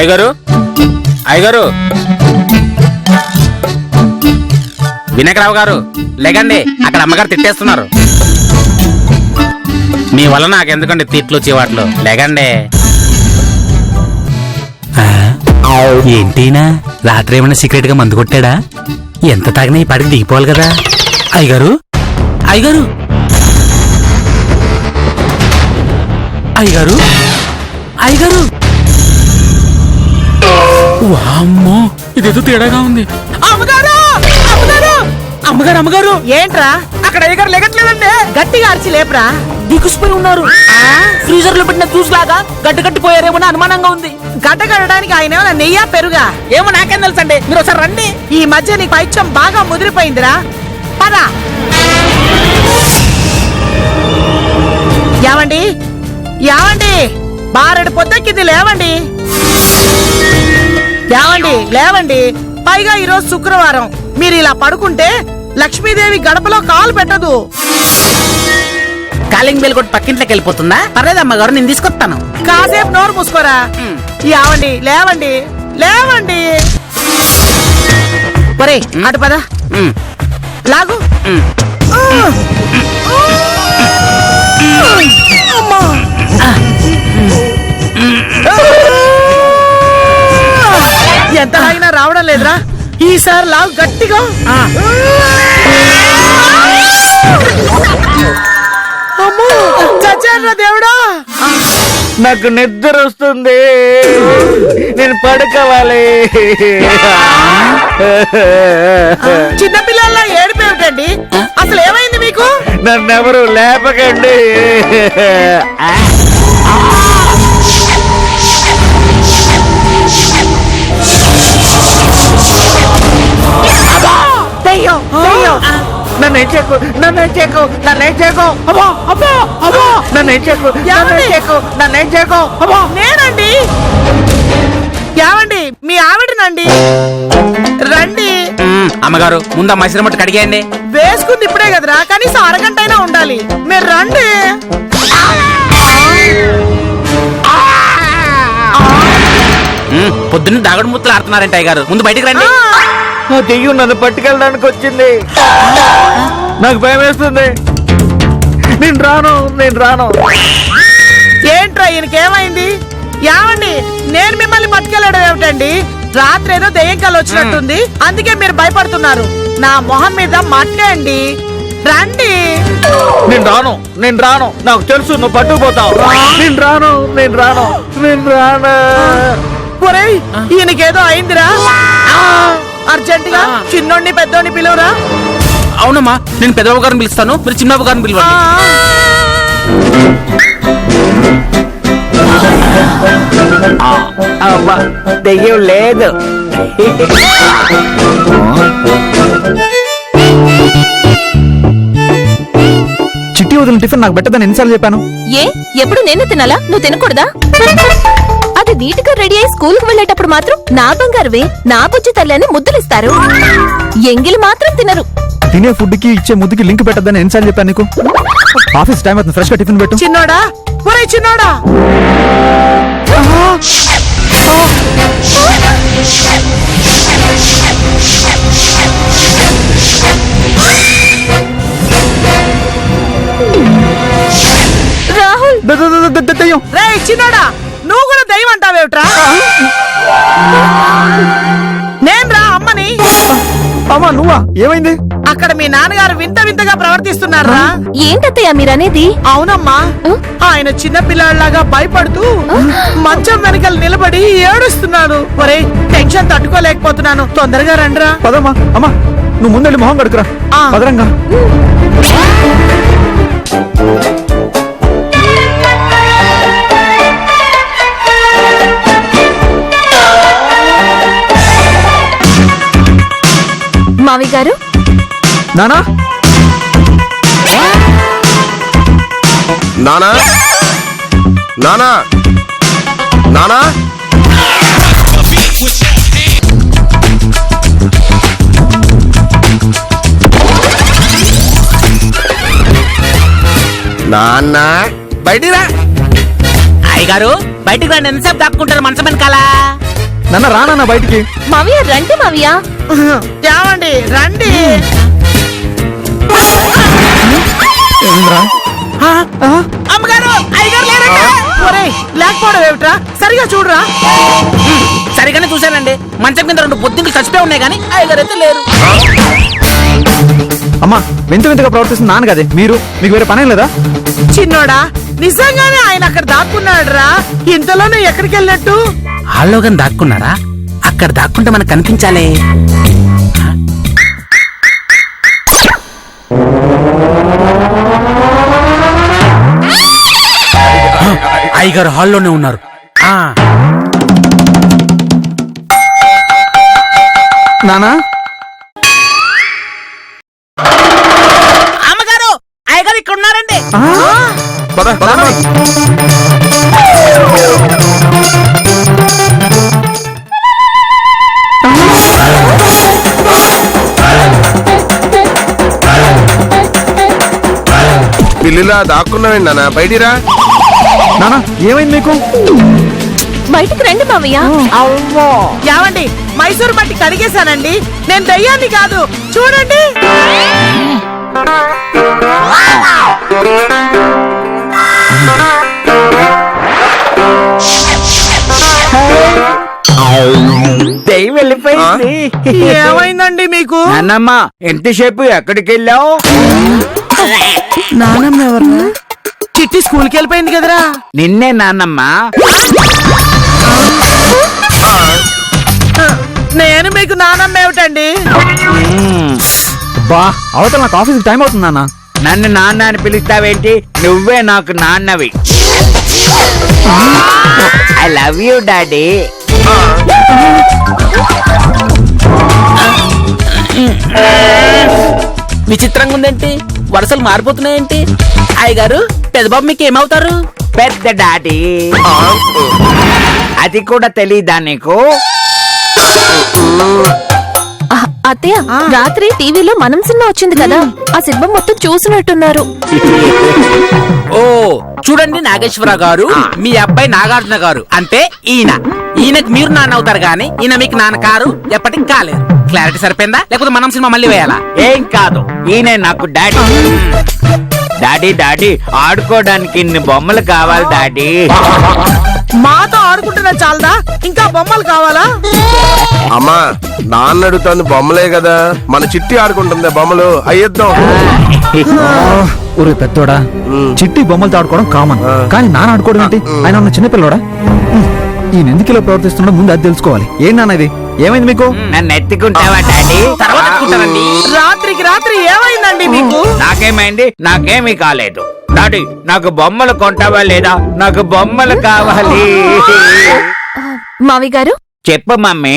అయ్యగారు అయ్యగారు వినాయకరావు గారు లేకండి, అక్కడ అమ్మగారు తిట్టేస్తున్నారు. మీ వల్ల నాకెందుకండి తిట్లు చీవాట్లు, లేకండి. ఏంటినా రాత్రి ఏమన్నా సీక్రెట్ గా మందు కొట్టాడా? ఎంత తాగినా ఈ పాటికి దిగిపోవాలి కదా. అయ్యగారు అయ్యగారు అయ్యగారు అయ్యగారు వామ్మో, ఇదేదో తేడాగా ఉంది. అమ్మగారు అమ్మగారు అమ్మగారు అమ్మగారు ఏంట్రా అక్కడ అయ్యగారు లేగట్లేదండి. గట్టిగా అరిచి లేపరా. దిగుసిపోయి ఉన్నారు. ఫ్రీజర్ లో పెట్టిన జ్యూస్ లాగా గడ్డగట్టిపోయారేమో అనుమానంగా ఉంది. గడ్డ కట్టడానికి ఆయన ఏమైనా నెయ్యా పెరుగా? ఏమో నాకేం తెలుసండి, మీరు ఒకసారి రండి. ఈ మధ్య నీకు పైత్యం బాగా ముదిరిపోయిందిరా. పద. యావండి యావండి, బారెడు పొద్దెక్కింది, లేవండి. యావండి లేవండి. పైగా ఈరోజు శుక్రవారం. మీరు ఇలా పడుకుంటే లక్ష్మీదేవి గడపలో కాలు పెట్టదు. కాలింగ్ బెల్ కొట్టి పక్కింట్లోకి వెళ్ళిపోతుందా? పర్లేదు అమ్మగారు, నేను తీసుకొస్తాను. కాసేపు నోరు మూసుకోరా. యావండి లేవండి లేవండి. ఒరే అటు పద. లాగు. ఎంత లాగినా రావడం లేదురా. ఈసారి లాగు గట్టిగా. అమ్మో చచ్చానురా దేవుడా. నాకు నిద్ర వస్తుంది, నేను పడుకోవాలి. చిన్నపిల్లల్లా ఏడిపోయేటండి. అసలు ఏమైంది మీకు? నన్నెవరు లేపకండి. దెయ్యం దెయ్యం. నన్ను చెక్కు, నన్ను చెక్కు, నన్ను చెక్కు. అబ్బా అబ్బా అబ్బా, నన్ను చెక్కు, నన్ను చెక్కు, నన్ను చెక్కు. అబ్బా నేనండి. యావండి మీ ఆవిడనండి. రండి. అమ్మగారు ముందు మసిరి మట్టు కడిగేయండి. వేసుకుంది ఇప్పుడే కదరా, కనీసం అరగంట అయినా ఉండాలి. మీరు రండి. పొద్దున్న దాగుడు ముత్తలు ఆడుతున్నారంట అయ్యగారు, ముందు బయటికి రండి. ఆ దెయ్యం నన్ను పట్టుకెళ్ళడానికి వచ్చింది. నాకు భయం వేస్తుంది. నేను రాను, నేను రాను. ఏంట్రా ఈయనకేమైంది? యావండి నేను మిమ్మల్ని పట్టుకెళ్ళడం ఏమిటండి? రాత్రి ఏదో దెయ్యం కళ్ళు వచ్చినట్టుంది, అందుకే మీరు భయపడుతున్నారు. నా మొహం మీద మట్టండి. రండి. నేను రాను, నేను రాను. నాకు తెలుసు నువ్వు పట్టుకుపోతావు. నేను రాను, నేను రాను, నేను రాను. ఒరేయ్ ఈయనకేదో అయిందిరా. అర్జెంటుగా చిన్నోడిని పెద్దోడిని పిలువురా. అవునమ్మా, నేను పెద్దబాబు గారిని పిలుస్తాను, మీరు చిన్నబాబు గారిని పిలవండి. దెయ్యం లేదు. చిట్టి వదిలిన టిఫిన్ నాకు పెట్టదని ఎన్నిసార్లు చెప్పాను? ఏ ఎప్పుడు నేను తినాలా? నువ్వు తినకూడదా? అది నీట్గా రెడీ అయి స్కూల్ కు వెళ్ళేటప్పుడు మాత్రం నా బంగారువే, నా బుజ్జి తల్లి అని ముద్దులిస్తారు. ఎంగిలి మాత్రం తినరు. తినే ఫుడ్ కి ఇచ్చే ముద్దుకి లింక్ పెట్టద్దని ఎన్నిసార్లు చెప్పాను నీకు? ఆఫీస్ టైం అవుతుంది, ఫ్రెష్ గా టిఫిన్ పెట్టు. చిన్నోడా, ఒరే చిన్నోడా. రాహుల్, దెయ్యం. రే చిన్నోడా, నువ్వు కూడా దయ్యం అంటావేమిట్రా? నేను రా అమ్మని. అమ్మా నువ్వా? ఏమైంది? అక్కడ మీ నాన్నగారు వింత వింతగా ప్రవర్తిస్తున్నారా? ఏంటత్తయ్యా మీరనేది? అవునమ్మా, ఆయన చిన్న పిల్లాడిలాగా భయపడుతూ మంచం వెనకాల నిలబడి ఏడుస్తున్నాడు. ఒరే టెన్షన్ తట్టుకోలేకపోతున్నాను, తొందరగా రండిరా. పదమ్మా. అమ్మా నువ్వు ముందెళ్ళి మొహం కడుకురా. పదరంగా. మావి గారు. నానా నానా నానా నానా నాన్న బయటికి రా. అయ్యగారు బయటికి రండి, ఎంతసేపు దాక్కుంటారు మంచం వెనకాల? నాన్న రానా బయటికి. మావయ్య రండి మావయ్య. ఏమండి రండి. ఏమిరా? అమ్మగారు అయ్యగారు లేరండి. ఒరేయ్, లేకపోవడం ఏమిట్రా? సరిగా చూడరా. సరిగానే చూశానండి. మంచం కింద 2 బొద్దింకలు చచ్చిపోయి ఉన్నాయి కానీ అయ్యగారు అయితే లేరు. అమ్మా వింత వింతగా ప్రవర్తిస్తుంది నాన్న కదే మీరు. మీకు వేరే పనేం లేదా? చిన్నోడా, నిజంగానే ఆయన అక్కడ దాక్కున్నాడు రా. ఇంతలోనే ఎక్కడికి వెళ్ళినట్టు? హాల్లో కానీ దాక్కున్నారా? అక్కడ దాక్కుంటే మనకు కనిపించాలి. అయ్యగారు హాల్లోనే ఉన్నారు. నానా అమ్మగారు అయ్యగారు ఇక్కడ ఉన్నారండి. పిల్లిలా దాక్కున్నావేండి నాన్న, బయటిరా. నానా ఏమైంది మీకు? బయటికి రండి మావయ్య. ఏమండి, మైసూరు మట్టి కడిగేశానండి. నేను దయ్యాన్ని కాదు, చూడండి. దెయ్యం వెళ్ళిపోయింది. ఏమైందండి మీకు? నాన్నమ్మ ఎంతసేపు ఎక్కడికి వెళ్ళావు? నానమ్మ ఎవరు? చిట్టి స్కూల్కి వెళ్ళిపోయింది కదరా. నిన్నే నాన్నమ్మ. నేను మీకు నానమ్మ ఏమిటండి? బా అవతల నాకు ఆఫీస్కి టైం అవుతుంది నాన్న. నన్ను నాన్న అని పిలుస్తావేంటి? నువ్వే నాకు నాన్నవి. I love you daddy. విచిత్రంగా ఉందేంటి? వరుసలు మారిపోతున్నాయేంటి? అయ్యగారు పెద్దబాబు మీకు ఏమవుతారు? పెద్ద డాడీ. అది కూడా తెలీదా నీకు? అత్తయ్య, రాత్రి టీవీలో మనం సినిమా వచ్చింది కదా, ఆ సినిమా మొత్తం చూసినట్టున్నారు. ఓ చూడండి నాగేశ్వరరావు గారు, మీ అబ్బాయి నాగార్జున గారు అంటే ఈయనకి మీరు నాన్న అవుతారు గాని ఈయన మీకు నాన్న కారు, ఎప్పటికి కాలేరు. క్లారిటీ సరిపోయిందా? లేకపోతే మనం సినిమా మళ్ళీ వేయాలా? ఏం కాదు, ఈయనే నాకు డాడీ. డాడీ డాడీ ఆడుకోవడానికి ఇన్ని బొమ్మలు కావాలి డాడీ. మాతో ఆడుకుంటున్నా చాలదా, ఇంకా బొమ్మలు కావాలా? అమ్మా నాన్న అడుగుతాను, బొమ్మలే కదా, మన చిట్టి ఆడుకుంటుంది బొమ్మలు అయ్యేద్దాం. ఊరే పెద్దోడా, చిట్టి బొమ్మలతో ఆడుకోవడం కామన్, కానీ నాన్న ఆడుకోవడం ఏంటి? ఆయన ఉన్న చిన్నపిల్లడా? ఈయన ఎందుకు ఇలా ప్రవర్తిస్తున్నా ముందు అది తెలుసుకోవాలి. ఏం నాన్న ఇది? ఏమైంది మీకు? నన్ను ఎత్తుకుంటావా డాడీ? తర్వాత ఎత్తుకుంటానండి. రాత్రికి రాత్రి ఏమైందండి మీకు? నాకేమైంది? నాకేమీ కాలేదు డాడీ. నాకు బొమ్మలు కొంటావా లేదా? నాకు బొమ్మలు కావాలి. మావయ్య గారు చెప్పు మమ్మీ.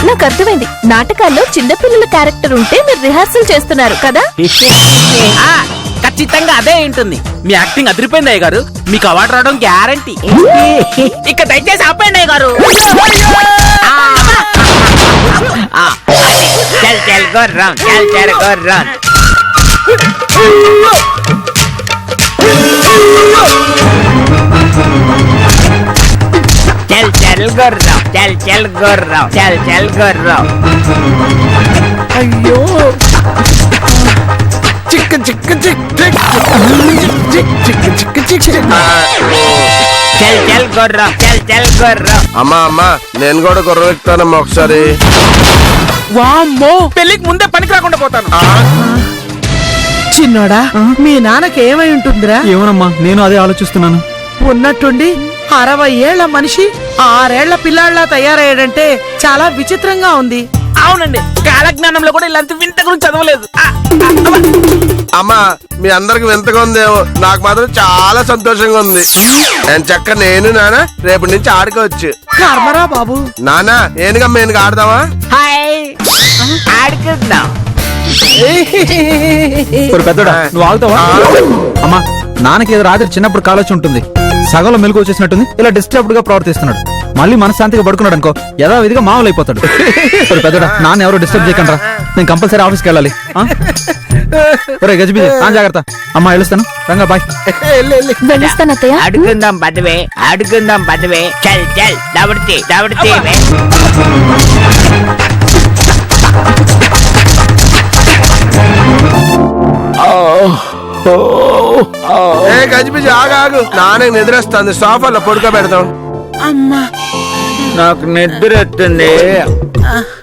నాకు అర్థమైంది. నాటకాల్లో చిన్నపిల్లల క్యారెక్టర్ ఉంటే మీరు రిహార్సల్ చేస్తున్నారు కదా. ఖచ్చితంగా అదే ఉంటుంది. మీ యాక్టింగ్ అదిరిపోయింది అయ్యగారు. మీకు అవార్డు రావడం గ్యారంటీ. ఇక దయచేసి ఆపండి అయ్యగారు. చల్ చల్ గుర్రం, చల్ చల్ గుర్రం. చల్ చల్ గుర్రం, చల్ చల్ గుర్రం, చల్ చల్ గుర్రం. అయ్యో, చిక్క చిక్క చిక్ చిక్ చిక్ చిక్ చిక్ చిక్ చిక్. చల్ చల్ గుర్రం, చల్ చల్ గుర్రం. అమ్మా అమ్మా నేను కూడా గుర్రం ఎక్కుతానమ్మా ఒకసారి. వామ్మో, పెళ్లికి ముందే పనికి రాకుండా పోతాను. చిన్నోడా, మీ నాన్నకి ఏమై ఉంటుందిరా? ఏమోనమ్మా, నేను అదే ఆలోచిస్తున్నాను. ఉన్నట్టుండి 60 ఏళ్ల మనిషి 6 ఏళ్ల పిల్లాళ్ళ తయారయ్యాడంటే చాలా విచిత్రంగా ఉంది. అవునండి, కాలజ్ఞానంలో కూడా ఇలాంటి వింత గురించి చదవలేదు. అమ్మా మీ అందరికి వింతగా ఉందేమో, నాకు మాత్రం చాలా సంతోషంగా ఉంది. నేను నాన్న రేపటి నుంచి ఆడుకోవచ్చు. కర్మరా బాబు. నానా ఏనుగమ్మ ఏనుగు ఆడదామా? హాయ్ ఆడుకుందాం. పెద్దోడా నువ్వు ఆగుతావా? అమ్మా నాన్నకి ఏదో రాత్రి చిన్నప్పుడు కాలోచి ఉంటుంది, సగంలో మెలకు వచ్చేసినట్టుంది. ఇలా డిస్టర్బ్డ్ గా ప్రవర్తిస్తున్నాడు. మళ్ళీ మనశ్శాంతిగా పడుకున్నాడు అనుకో, యథావిధిగా మామూలు అయిపోతాడు. పెద్దోడా నాన్న ఎవరో డిస్టర్బ్ చేయకండి రా. నేను కంపల్సరీ ఆఫీస్కి వెళ్ళాలి ఆ? ఒరే గజిబిజి ఆ జాగ్రత్త. అమ్మా వెళ్ళొస్తాను రంగా బాయ్. వెళ్ళిస్తాను అత్తయ్య. ఆడుకుందాం పదవే, ఆడుకుందాం పదవే. చల్ చల్ దవడితే దవడితే. ఏ గజిబిజి ఆగాగు, నానే నిద్రేస్తుంది, సోఫాలో పడుకోబెడతాం. నాకు నిద్ర వస్తుంది,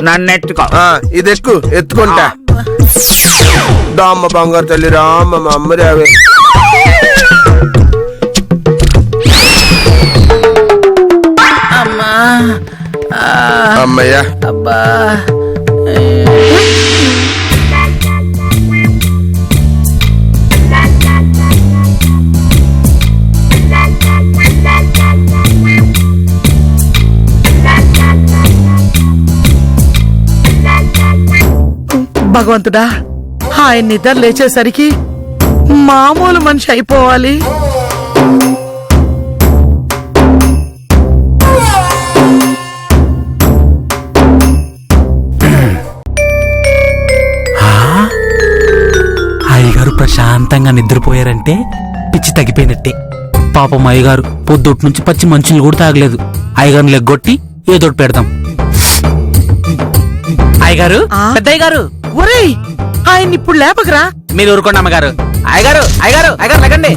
నన్ను ఎత్తుకో. ఇది ఎక్కు, ఎత్తుకుంటా. దామ్మ బంగారు తల్లి రామ్మ మా అమ్మ రావే. అమ్మయ్యా. భగవంతుడా, ఆయన నిద్ర లేచేసరికి మామూలు మనిషి అయిపోవాలి. అయ్యగారు ప్రశాంతంగా నిద్రపోయారంటే పిచ్చి తగ్గిపోయినట్టే. పాపం అయ్యగారు పొద్దుటి నుంచి పచ్చి మంచులు కూడా తాగలేదు. అయ్యగారిని లెగ్గొట్టి ఏదోటి పెడదాం. అయ్యగారు, పెద్ద అయ్యగారు, ఒరేయ్ ఆయన ఇప్పుడు లేపకరా. మీరు ఊరుకోండి అమ్మగారు. అయ్యగారు అయ్యగారు అయ్యగారు లెగండి.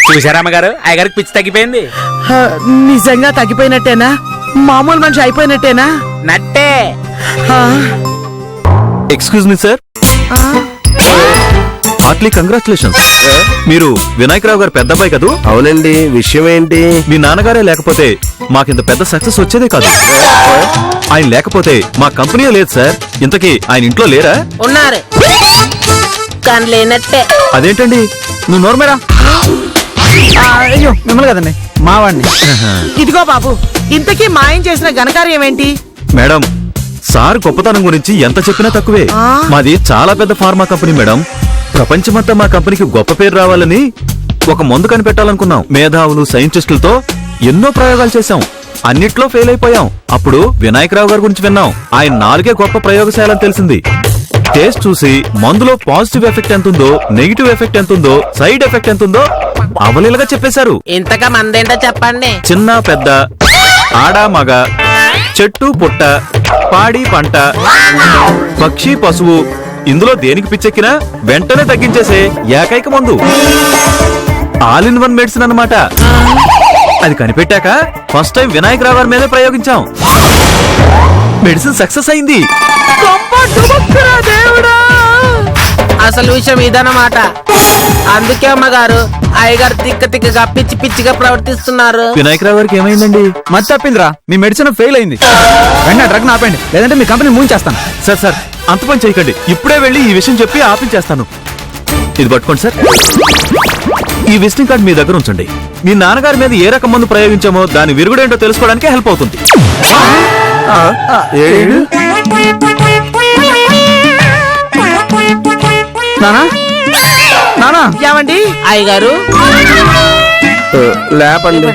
చూసారా అమ్మగారు, అయ్యగారికి పిచ్చి తగ్గిపోయింది. నిజంగా తగ్గిపోయినట్టేనా? మామూలు మనిషి అయిపోయినట్టేనా? నట్టే. Excuse me sir, heartly congratulations. మీరు వినాయకరావు గారు పెద్ద అబ్బాయి కదూ? అవునండి. విషయం ఏంటి? మీ నాన్నగారే లేకపోతే మాకింత పెద్ద సక్సెస్ వచ్చేదే కాదు. ఆయన లేకపోతే మా కంపెనీ లేదు సార్. ఇంతకీ ఆయన ఇంట్లో లేరా? ఉన్నారు కానీ లేనట్టే. అదేంటండి, నువ్వు నోర్మేరా? అయ్యో మిమ్మల్ని కదండి, మావాడిని. ఇదిగో బాబు, ఇంతకీ మాయం చేసిన ఘనకార్యం ఏంటి? మేడం, సార్ గొప్పతనం గురించి ఎంత చెప్పినా తక్కువే. మాది చాలా పెద్ద ఫార్మా కంపెనీ మేడం. ప్రపంచమంతా మా కంపెనీకి గొప్ప పేరు రావాలని ఒక మందు కనిపెట్టాలనుకున్నాం. మేధావులు, సైంటిస్టులతో ఎన్నో ప్రయోగాలు చేశాం. అన్నిట్లో ఫెయిల్ అయిపోయాం. అప్పుడు వినాయకరావు గారి గురించి విన్నాం. ఆయన 4 గొప్ప ప్రయోగశాలని తెలిసింది. టేస్ట్ చూసి మందులో పాజిటివ్ ఎఫెక్ట్ ఎంతుందో, నెగిటివ్ ఎఫెక్ట్ ఎంతుందో, సైడ్ ఎఫెక్ట్ ఎంతుందో అవలీలగా చెప్పేశారు. ఇంతగా మందేంటో చెప్పండి. చిన్న పెద్ద, ఆడ మగ, చెట్టు పుట్ట, పాడి పంట, పక్షి పశువు, ఇందులో దేనికి పిచ్చెక్కినా వెంటనే తగ్గించేసే ఏకైక మందు. ఆల్ ఇన్ వన్ మెడిసిన్ అన్నమాట. అది కనిపెట్టాక ఫస్ట్ టైం వినాయకరావు గారి మీదే ప్రయోగించాం. మెడిసిన్ సక్సెస్ అయింది. అసలు విషయం ఇదన్నమాట. అందుకే అమ్మగారు అయ్యగారు తిక్కగా పిచ్చి పిచ్చిగా ప్రవర్తిస్తున్నారు. వినాయకరావు గారికి ఏమైందండి? మతి తప్పిందిరా, మీ మెడిసిన్ ఫెయిల్ అయింది. వెంటనే డ్రగ్ ఆపండి, లేదంటే మీ కంపెనీ మూయించేస్తాను. సార్ సార్, అంత పని చేయకండి. ఇప్పుడే వెళ్ళి ఈ విషయం చెప్పి ఆపించేస్తాను. ఇది పట్టుకోండి సార్. ఈ విజిటింగ్ కార్డ్ మీ దగ్గర ఉంచండి. మీ నాన్నగారి మీద ఏ రకం మందు ప్రయోగించామో దాని విరుగుడేంటో తెలుసుకోవడానికి హెల్ప్ అవుతుంది. నానా నానా ఏమండి? అయ్యగారు లేపండి.